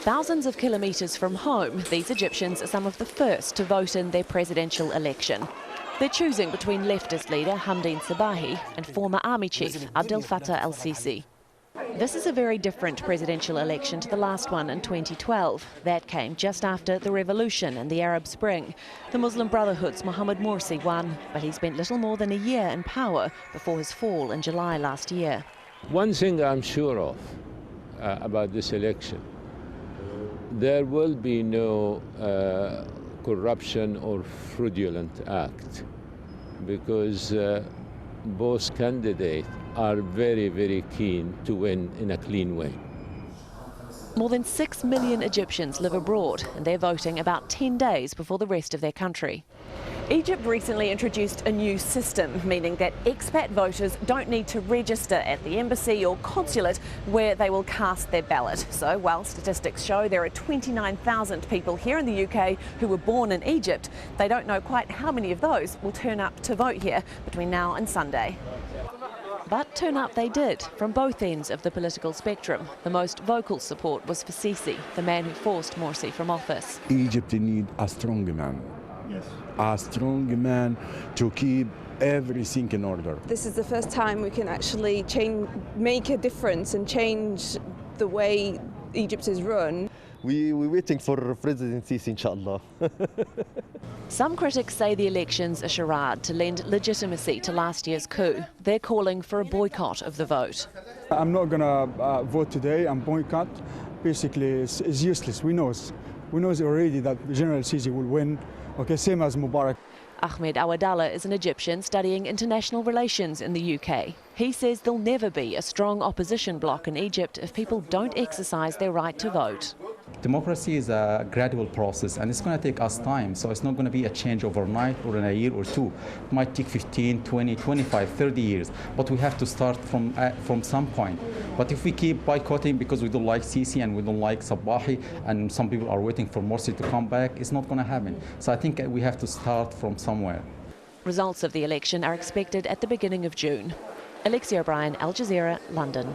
Thousands of kilometres from home, these Egyptians are some of the first to vote in their presidential election. They're choosing between leftist leader Hamdine Sabahi and former army chief Abdel Fattah al-Sisi. This is a very different presidential election to the last one in 2012. That came just after the revolution and the Arab Spring. The Muslim Brotherhood's Mohamed Morsi won, but he spent little more than a year in power before his fall in July last year. One thing I'm sure of about this election, there will be no corruption or fraudulent act, because both candidates are very, very keen to win in a clean way. More than 6 million Egyptians live abroad, and they're voting about 10 days before the rest of their country. Egypt recently introduced a new system, meaning that expat voters don't need to register at the embassy or consulate where they will cast their ballot. So while statistics show there are 29,000 people here in the UK who were born in Egypt, they don't know quite how many of those will turn up to vote here between now and Sunday. But turn up they did, from both ends of the political spectrum. The most vocal support was for Sisi, the man who forced Morsi from office. Egypt needs a strong man. Yes. A strong man to keep everything in order. This is the first time we can actually make a difference and change the way Egypt is run. We're waiting for President Sisi, inshallah. Some critics say the election's a charade to lend legitimacy to last year's coup. They're calling for a boycott of the vote. I'm not going to vote today and boycott. Basically, it's useless. We know already that General Sisi will win. Okay, same as Mubarak. AHMED AWADALLA is an Egyptian studying international relations in the UK. He says there'll never be a strong opposition bloc in Egypt if people don't exercise their right to vote. Democracy is a gradual process, and it's going to take us time, so it's not going to be a change overnight or in a year or two. It might take 15, 20, 25, 30 years, but we have to start from some point. But if we keep boycotting because we don't like Sisi and we don't like Sabahi, and some people are waiting for Morsi to come back, it's not going to happen. So I think we have to start from somewhere. Results of the election are expected at the beginning of June. Alexi, Al Jazeera, London.